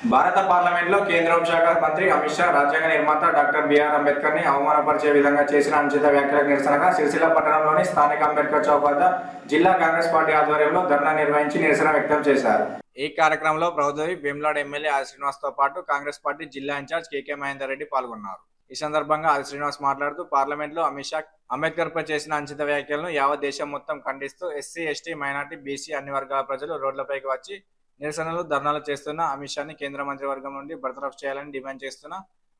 భారత పార్లమెంట్లో కేంద్ర హోంశాఖ మంత్రి అమిత్ షా రాజ్యాంగ నిర్మాత డాక్టర్ బిఆర్ అంబేద్కర్ ని అవమానపరిచే విధంగా చేసిన అనుచిత వ్యాఖ్యలకు నిరసనగా సిరిసిల్ల పట్టణంలోని స్థానిక అంబేద్కర్ చౌక్ వద్ద జిల్లా కాంగ్రెస్ పార్టీ ఆధ్వర్యంలో ధర్నా నిర్వహించి నిరసన వ్యక్తం చేశారు. ఈ కార్యక్రమంలో ప్రభుత్వ వేములవాడ ఎమ్మెల్యే ఆది శ్రీనివాస్ తో పాటు కాంగ్రెస్ పార్టీ జిల్లా ఇన్ఛార్జ్ కేకే మహేందర్ రెడ్డి పాల్గొన్నారు. ఈ సందర్భంగా ఆది శ్రీనివాస్ మాట్లాడుతూ పార్లమెంట్లో అమిత్ షా అంబేద్కర్ పై చేసిన అనుచిత వ్యాఖ్యలను యావత్ దేశం మొత్తం ఖండిస్తూ ఎస్సీ, ఎస్టీ, మైనార్టీ, బీసీ అన్ని వర్గాల ప్రజలు రోడ్లపైకి వచ్చి నిరసనలు, ధర్నాలు చేస్తున్న అమిత్ షాని కేంద్ర మంత్రివర్గం నుండి బర్తరఫ్ చేయాలని డిమాండ్ చేస్తున్న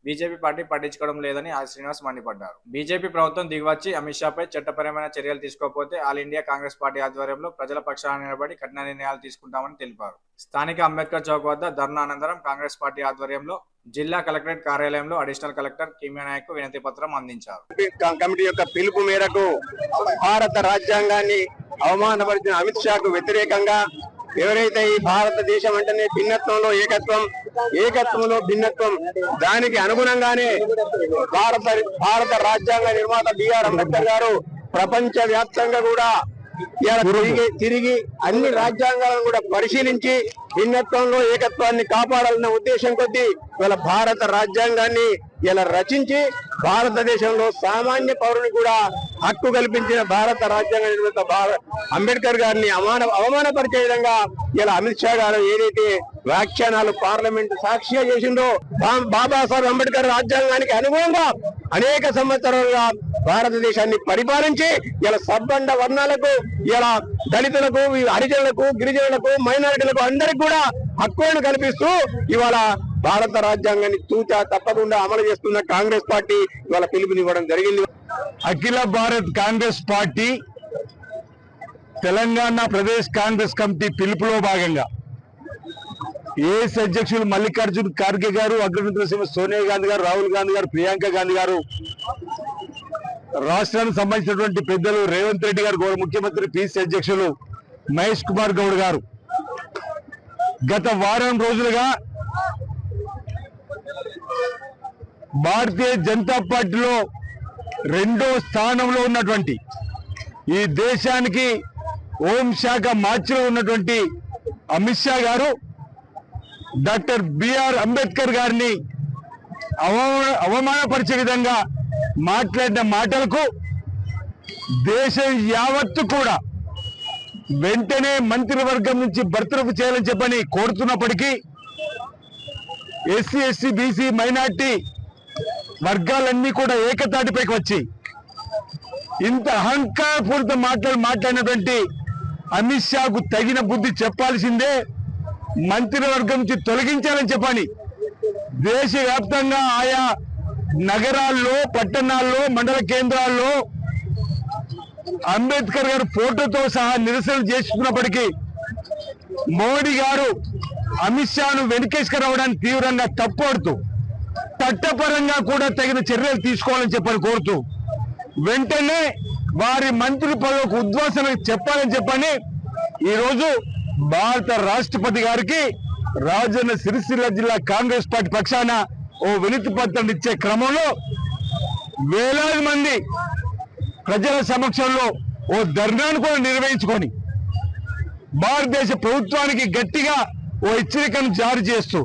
బీజేపీ పార్టీ పట్టించుకోవడం లేదని ఆది శ్రీనివాస్ మండిపడ్డారు. బీజేపీ ప్రభుత్వం దిగివచ్చి అమిత్ షాపై చట్టపరమైన చర్యలు తీసుకోకపోతే ఆల్ ఇండియా కాంగ్రెస్ పార్టీ ఆధ్వర్యంలో ప్రజల పక్షాన నిలబడి కఠిన నిర్ణయాలు తీసుకుంటామని తెలిపారు. స్థానిక అంబేద్కర్ చౌక్ వద్ద ధర్నా అనంతరం కాంగ్రెస్ పార్టీ ఆధ్వర్యంలో జిల్లా కలెక్టరేట్ కార్యాలయంలో అడిషనల్ కలెక్టర్ కిమ్యా నాయక్ వినతి పత్రం అందించారు. కమిటీ యొక్క పిలుపు మేరకు భారత రాజ్యాంగాన్ని అవమానపరిచిన అమిత్ షాకు వ్యతిరేకంగా ఎవరైతే ఈ భారతదేశం అంటేనే భిన్నత్వంలో ఏకత్వం, ఏకత్వంలో భిన్నత్వం, దానికి అనుగుణంగానే భారత రాజ్యాంగ నిర్మాత బిఆర్ అంబేద్కర్ గారు ప్రపంచ వ్యాప్తంగా కూడా తిరిగి అన్ని రాజ్యాంగాలను కూడా పరిశీలించి భిన్నత్వంలో ఏకత్వాన్ని కాపాడాలన్న ఉద్దేశం కొద్దీ ఇవాళ భారత రాజ్యాంగాన్ని ఇలా రచించి భారతదేశంలో సామాన్య పౌరుని కూడా హక్కు కల్పించిన భారత రాజ్యాంగ నిర్మాత అంబేద్కర్ గారిని అవమానపరిచే విధంగా ఇలా అమిత్ షా గారు ఏదైతే వ్యాఖ్యానాలు పార్లమెంట్ సాక్షిగా చేసిందో, బాబాసాహెబ్ అంబేద్కర్ రాజ్యాంగానికి అనుగుణంగా అనేక సంవత్సరాలుగా భారతదేశాన్ని పరిపాలించి ఇలా సబ్బండ వర్ణాలకు, ఇలా దళితులకు, హరిజనులకు, గిరిజనులకు, మైనారిటీలకు అందరికి కూడా హక్కులను కల్పిస్తూ ఇవాళ భారత రాజ్యాంగాన్ని తూచా తప్పకుండా అమలు చేస్తున్న కాంగ్రెస్ పార్టీ ఇవాళ పిలుపునివ్వడం జరిగింది. అఖిల భారత్ కాంగ్రెస్ పార్టీ తెలంగాణ ప్రదేశ్ కాంగ్రెస్ కమిటీ పిలుపులో భాగంగా ఏఎస్ అధ్యక్షులు మల్లికార్జున్ ఖార్గే గారు, అగ్రనేత సోనియా గాంధీ గారు, రాహుల్ గాంధీ గారు, ప్రియాంక గాంధీ గారు, రాష్ట్రానికి సంబంధించినటువంటి పెద్దలు రేవంత్ రెడ్డి గారు, గౌరవ ముఖ్యమంత్రి పిసి అధ్యక్షులు మహేష్ కుమార్ గౌడ్ గారు గత వారం రోజులుగా భారతీయ జనతా పార్టీలో రెండో స్థానంలో ఉన్నటువంటి, ఈ దేశానికి హోంశాఖ మార్చిలో ఉన్నటువంటి అమిత్ షా గారు డాక్టర్ బిఆర్ అంబేద్కర్ గారిని అవమానపరిచే విధంగా మాట్లాడిన మాటలకు దేశం యావత్తు కూడా వెంటనే మంత్రివర్గం నుంచి బర్తరఫ్ చేయాలని చెప్పని కోరుతున్నప్పటికీ ఎస్సీ, ఎస్టీ, బీసీ, మైనార్టీ వర్గాలన్నీ కూడా ఏకతాటిపైకి వచ్చి ఇంత అహంకారపూరిత మాట్లాడినటువంటి అమిత్ షాకు తగిన బుద్ధి చెప్పాల్సిందే, మంత్రివర్గం నుంచి తొలగించాలని చెప్పని దేశవ్యాప్తంగా ఆయా నగరాల్లో, పట్టణాల్లో, మండల కేంద్రాల్లో అంబేద్కర్ గారు ఫోటోతో సహా నిరసనలు చేసుకున్నప్పటికీ మోడీ గారు అమిత్ షాను వెనుకేసుకురావడానికి తీవ్రంగా తప్పుపడుతూ చట్టపరంగా కూడా తగిన చర్యలు తీసుకోవాలని చెప్పని కోరుతూ వెంటనే వారి మంత్రి పదవికి ఉద్వాసన చెప్పాలని చెప్పని ఈరోజు భారత రాష్ట్రపతి గారికి రాజన్న సిరిసిల్ల జిల్లా కాంగ్రెస్ పార్టీ పక్షాన ఓ వినతి పత్రం ఇచ్చే క్రమంలో వేలాది మంది ప్రజల సమక్షంలో ఓ ధర్నాను కూడా నిర్వహించుకొని భారతదేశ ప్రభుత్వానికి గట్టిగా ఓ హెచ్చరికను జారీ చేస్తూ